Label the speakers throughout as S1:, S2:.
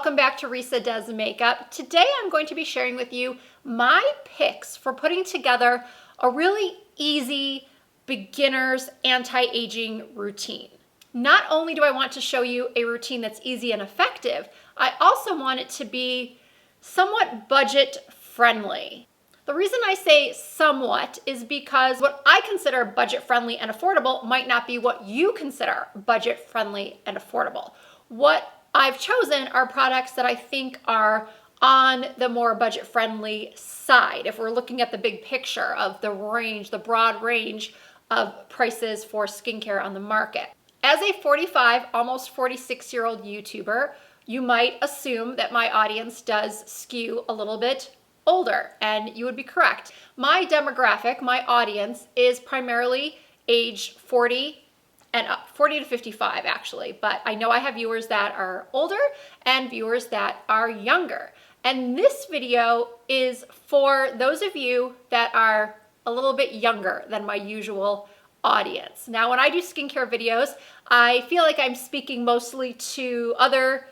S1: Welcome back to Risa Does Makeup. Today I'm going to be sharing with you my picks for putting together a really easy beginner's anti-aging routine. Not only do I want to show you a routine that's easy and effective, I also want it to be somewhat budget friendly. The reason I say somewhat is because what I consider budget friendly and affordable might not be what you consider budget friendly and affordable. What I've chosen are products that I think are on the more budget friendly side if we're looking at the big picture of the range, the broad range of prices for skincare on the market. As a 45, almost 46-year-old YouTuber, you might assume that my audience does skew a little bit older, and you would be correct. My demographic, my audience, is primarily age 40 and up, 40 to 55 actually, but I know I have viewers that are older and viewers that are younger. And this video is for those of you that are a little bit younger than my usual audience. Now, when I do skincare videos, I feel like I'm speaking mostly to other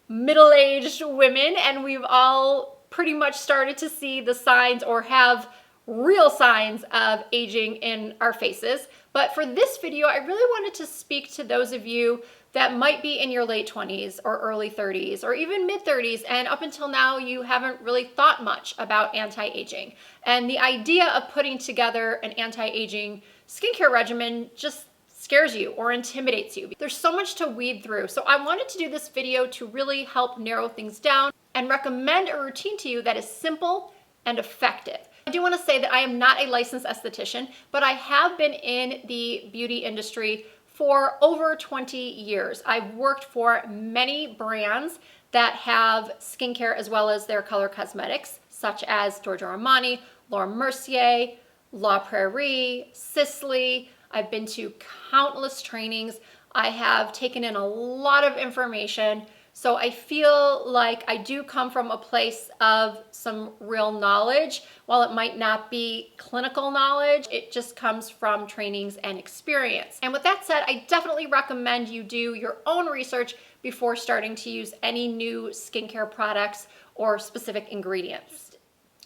S1: middle-aged women, and we've all pretty much started to see the signs or have real signs of aging in our faces. But for this video, I really wanted to speak to those of you that might be in your late 20s or early 30s or even mid 30s, and up until now you haven't really thought much about anti-aging. And the idea of putting together an anti-aging skincare regimen just scares you or intimidates you. There's so much to weed through. So I wanted to do this video to really help narrow things down and recommend a routine to you that is simple and effective. I do want to say that I am not a licensed esthetician, but I have been in the beauty industry for over 20 years. I've worked for many brands that have skincare as well as their color cosmetics, such as Giorgio Armani, Laura Mercier, La Prairie, Sisley. I've been to countless trainings. I have taken in a lot of information. So I feel like I do come from a place of some real knowledge. While it might not be clinical knowledge, it just comes from trainings and experience. And with that said, I definitely recommend you do your own research before starting to use any new skincare products or specific ingredients.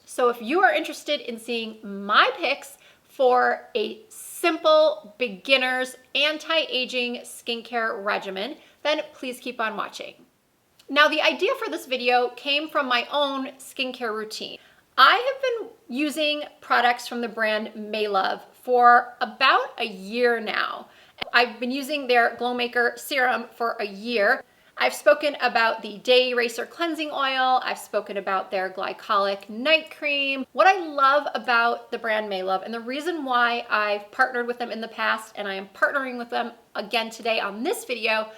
S1: So if you are interested in seeing my picks for a simple beginner's anti-aging skincare regimen, then please keep on watching. Now, the idea for this video came from my own skincare routine. I have been using products from the brand Maelove for about a year now. I've been using their Glow Maker Serum for a year. I've spoken about the Day Eraser Cleansing Oil. I've spoken about their Glycolic Night Cream. What I love about the brand Maelove, and the reason why I've partnered with them in the past and I am partnering with them again today on this video,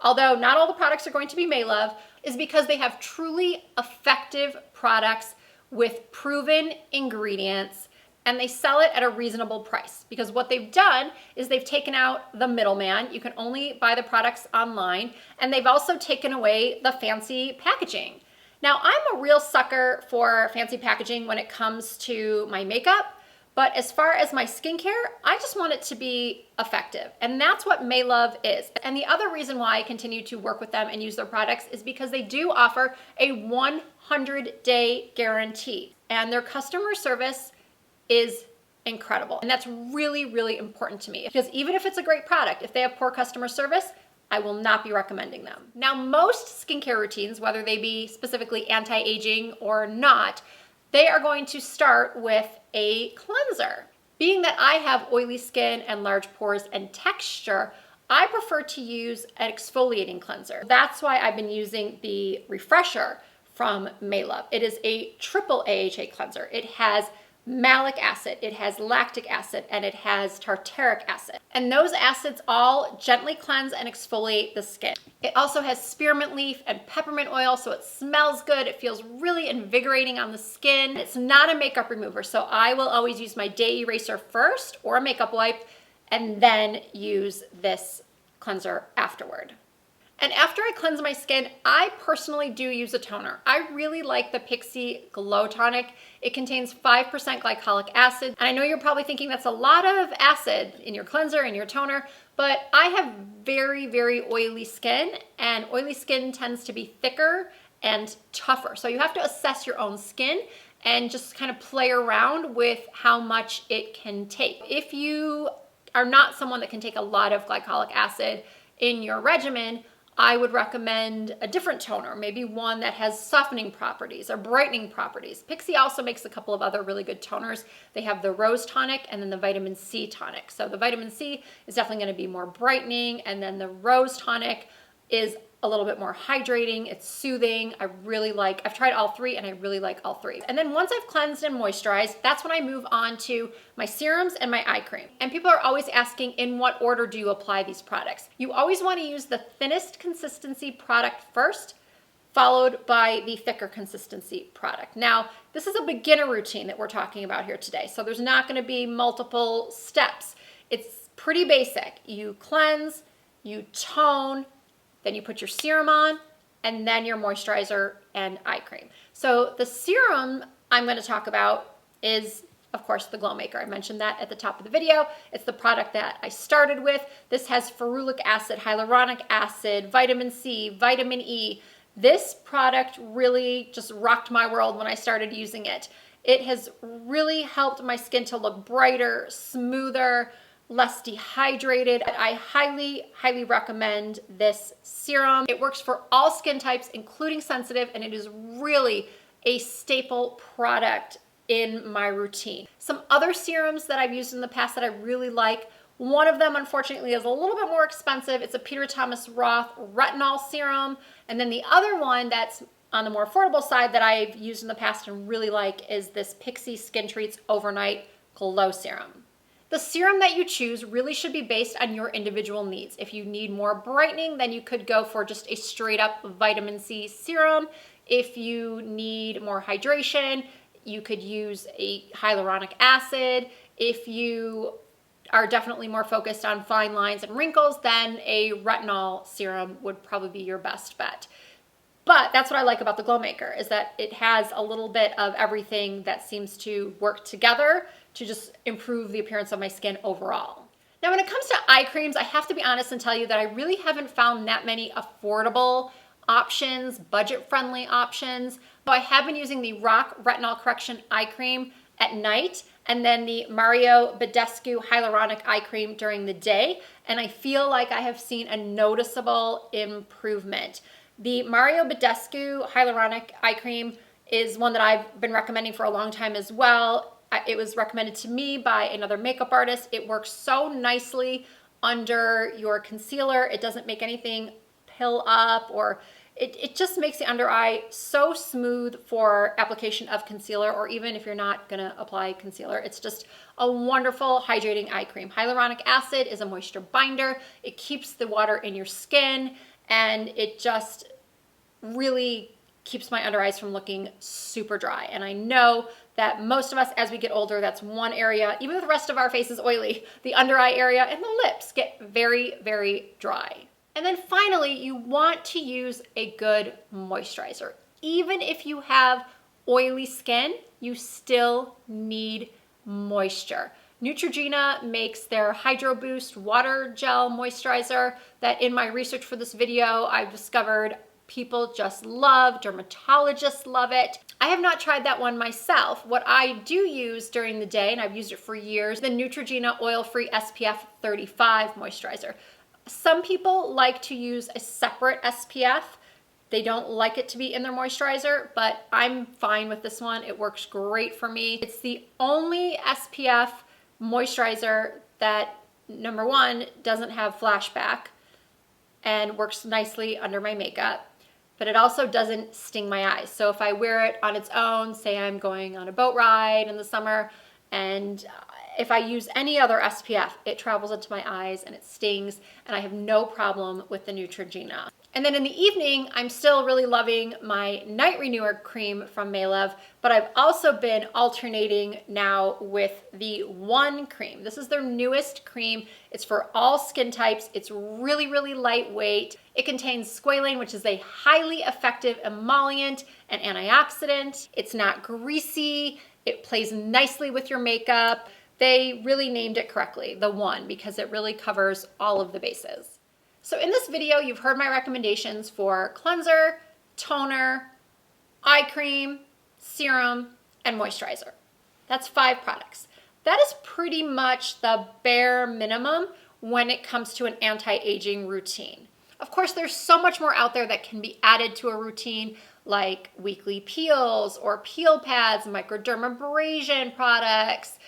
S1: although not all the products are going to be Maelove, is because they have truly effective products with proven ingredients, and they sell it at a reasonable price. Because what they've done is they've taken out the middleman. You can only buy the products online, and they've also taken away the fancy packaging. Now, I'm a real sucker for fancy packaging when it comes to my makeup, but as far as my skincare, I just want it to be effective. And that's what Maelove is. And the other reason why I continue to work with them and use their products is because they do offer a 100-day guarantee. And their customer service is incredible. And that's really, really important to me. Because even if it's a great product, if they have poor customer service, I will not be recommending them. Now, most skincare routines, whether they be specifically anti-aging or not, they are going to start with a cleanser. Being that I have oily skin and large pores and texture, I prefer to use an exfoliating cleanser. That's why I've been using the Refresher from Mela. It is a triple AHA cleanser. It has malic acid, it has lactic acid, and it has tartaric acid. And those acids all gently cleanse and exfoliate the skin. It also has spearmint leaf and peppermint oil, so it smells good. It feels really invigorating on the skin. It's not a makeup remover, so I will always use my day eraser first or a makeup wipe and then use this cleanser afterward. And after I cleanse my skin, I personally do use a toner. I really like the Pixi Glow Tonic. It contains 5% glycolic acid. And I know you're probably thinking that's a lot of acid in your cleanser and your toner, but I have very, very oily skin, and oily skin tends to be thicker and tougher. So you have to assess your own skin and just kind of play around with how much it can take. If you are not someone that can take a lot of glycolic acid in your regimen, I would recommend a different toner, maybe one that has softening properties or brightening properties. Pixi also makes a couple of other really good toners. They have the Rose Tonic and then the Vitamin C Tonic. So the Vitamin C is definitely going to be more brightening, and then the Rose Tonic is a little bit more hydrating. It's soothing. I've tried all three and I really like all three. And then once I've cleansed and moisturized, that's when I move on to my serums and my eye cream. And people are always asking, in what order do you apply these products? You always want to use the thinnest consistency product first, followed by the thicker consistency product. Now, this is a beginner routine that we're talking about here today, so there's not going to be multiple steps. It's pretty basic. You cleanse, you tone, then you put your serum on, and then your moisturizer and eye cream. So the serum I'm going to talk about is, of course, the Glow Maker. I mentioned that at the top of the video. It's the product that I started with. This has ferulic acid, hyaluronic acid, vitamin C, vitamin E. This product really just rocked my world when I started using it. It has really helped my skin to look brighter, smoother, less dehydrated. I highly, highly recommend this serum. It works for all skin types, including sensitive, and it is really a staple product in my routine. Some other serums that I've used in the past that I really like, one of them unfortunately is a little bit more expensive. It's a Peter Thomas Roth Retinol serum. And then the other one that's on the more affordable side that I've used in the past and really like is this Pixi Skintreats Overnight Glow Serum. The serum that you choose really should be based on your individual needs. If you need more brightening, then you could go for just a straight up vitamin C serum. If you need more hydration, you could use a hyaluronic acid. If you are definitely more focused on fine lines and wrinkles, then a retinol serum would probably be your best bet. But that's what I like about the Glow Maker, is that it has a little bit of everything that seems to work together to just improve the appearance of my skin overall. Now, when it comes to eye creams, I have to be honest and tell you that I really haven't found that many affordable options, budget-friendly options. But I have been using the Roth Retinol Correction Eye Cream at night, and then the Mario Badescu Hyaluronic Eye Cream during the day, and I feel like I have seen a noticeable improvement. The Mario Badescu Hyaluronic Eye Cream is one that I've been recommending for a long time as well. It was recommended to me by another makeup artist. It works so nicely under your concealer. It doesn't make anything pill up, or it just makes the under eye so smooth for application of concealer, or even if you're not gonna apply concealer. It's just a wonderful hydrating eye cream. Hyaluronic acid is a moisture binder. It keeps the water in your skin, and it just really keeps my under eyes from looking super dry. And I know that most of us, as we get older, that's one area, even if the rest of our face is oily, the under eye area and the lips get very, very dry. And then finally, you want to use a good moisturizer. Even if you have oily skin, you still need moisture. Neutrogena makes their Hydro Boost Water Gel Moisturizer that, in my research for this video, I've discovered people just love, dermatologists love it. I have not tried that one myself. What I do use during the day, and I've used it for years, the Neutrogena Oil-Free SPF 35 moisturizer. Some people like to use a separate SPF. They don't like it to be in their moisturizer, but I'm fine with this one. It works great for me. It's the only SPF moisturizer that, number one, doesn't have flashback and works nicely under my makeup, but it also doesn't sting my eyes. So if I wear it on its own, say I'm going on a boat ride in the summer, and if I use any other SPF, it travels into my eyes and it stings, and I have no problem with the Neutrogena. And then in the evening, I'm still really loving my Night Renewer cream from Maelove, but I've also been alternating now with the One cream. This is their newest cream. It's for all skin types. It's really, really lightweight. It contains squalane, which is a highly effective emollient and antioxidant. It's not greasy. It plays nicely with your makeup. They really named it correctly, the One, because it really covers all of the bases. So in this video, you've heard my recommendations for cleanser, toner, eye cream, serum, and moisturizer. That's 5 products. That is pretty much the bare minimum when it comes to an anti-aging routine. Of course, there's so much more out there that can be added to a routine, like weekly peels or peel pads, microdermabrasion products,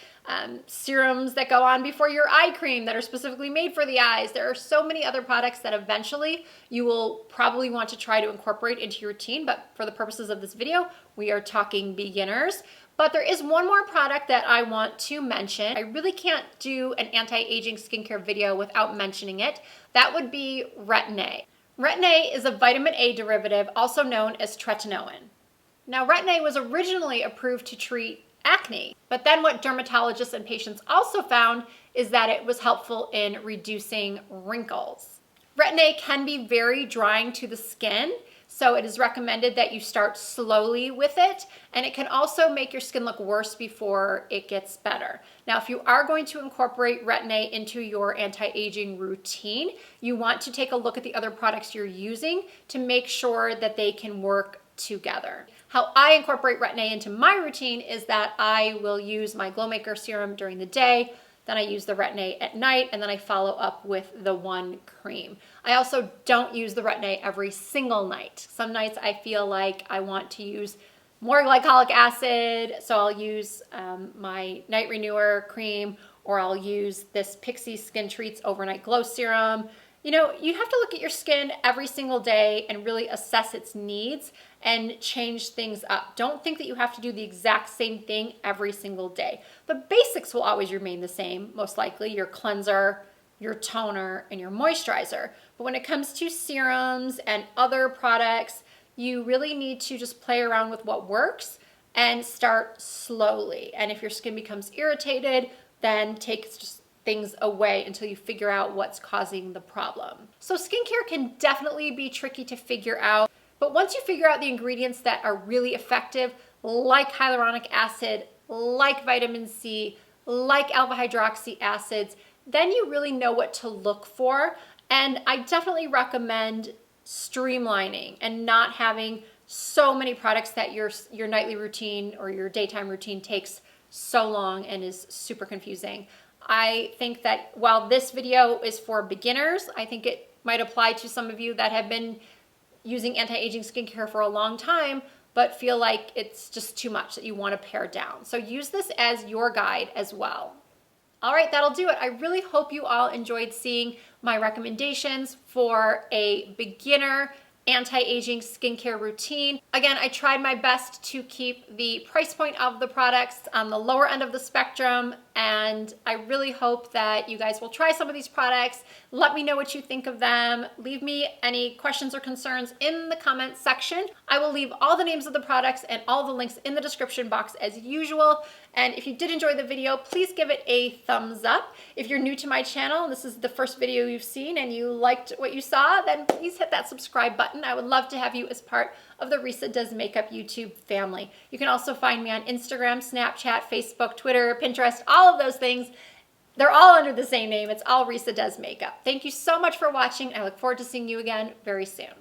S1: serums that go on before your eye cream that are specifically made for the eyes. There are so many other products that eventually you will probably want to try to incorporate into your routine, but for the purposes of this video, we are talking beginners. But there is one more product that I want to mention. I really can't do an anti-aging skincare video without mentioning it. That would be Retin-A. Retin-A is a vitamin A derivative, also known as tretinoin. Now, Retin-A was originally approved to treat acne, but then what dermatologists and patients also found is that it was helpful in reducing wrinkles. Retin-A can be very drying to the skin, so it is recommended that you start slowly with it, and it can also make your skin look worse before it gets better. Now, if you are going to incorporate Retin-A into your anti-aging routine, you want to take a look at the other products you're using to make sure that they can work together. How I incorporate Retin-A into my routine is that I will use my Glow Maker serum during the day, then I use the Retin-A at night, and then I follow up with the one cream. I also don't use the Retin-A every single night. Some nights I feel like I want to use more glycolic acid, so I'll use my Night Renewer cream, or I'll use this Pixi Skintreats Overnight Glow Serum. You know, you have to look at your skin every single day and really assess its needs and change things up. Don't think that you have to do the exact same thing every single day. The basics will always remain the same, most likely, your cleanser, your toner, and your moisturizer. But when it comes to serums and other products, you really need to just play around with what works and start slowly. And if your skin becomes irritated, then take just things away until you figure out what's causing the problem. So skincare can definitely be tricky to figure out, but once you figure out the ingredients that are really effective, like hyaluronic acid, like vitamin C, like alpha hydroxy acids, then you really know what to look for. And I definitely recommend streamlining and not having so many products that your nightly routine or your daytime routine takes so long and is super confusing. I think that while this video is for beginners, I think it might apply to some of you that have been using anti-aging skincare for a long time, but feel like it's just too much that you want to pare down. So use this as your guide as well. All right, that'll do it. I really hope you all enjoyed seeing my recommendations for a beginner anti-aging skincare routine. Again, I tried my best to keep the price point of the products on the lower end of the spectrum, and I really hope that you guys will try some of these products. Let me know what you think of them. Leave me any questions or concerns in the comments section. I will leave all the names of the products and all the links in the description box as usual. And if you did enjoy the video, please give it a thumbs up. If you're new to my channel and this is the first video you've seen and you liked what you saw, then please hit that subscribe button. I would love to have you as part of the Risa Does Makeup YouTube family. You can also find me on Instagram, Snapchat, Facebook, Twitter, Pinterest, all of those things. They're all under the same name. It's all Risa Does Makeup. Thank you so much for watching. I look forward to seeing you again very soon.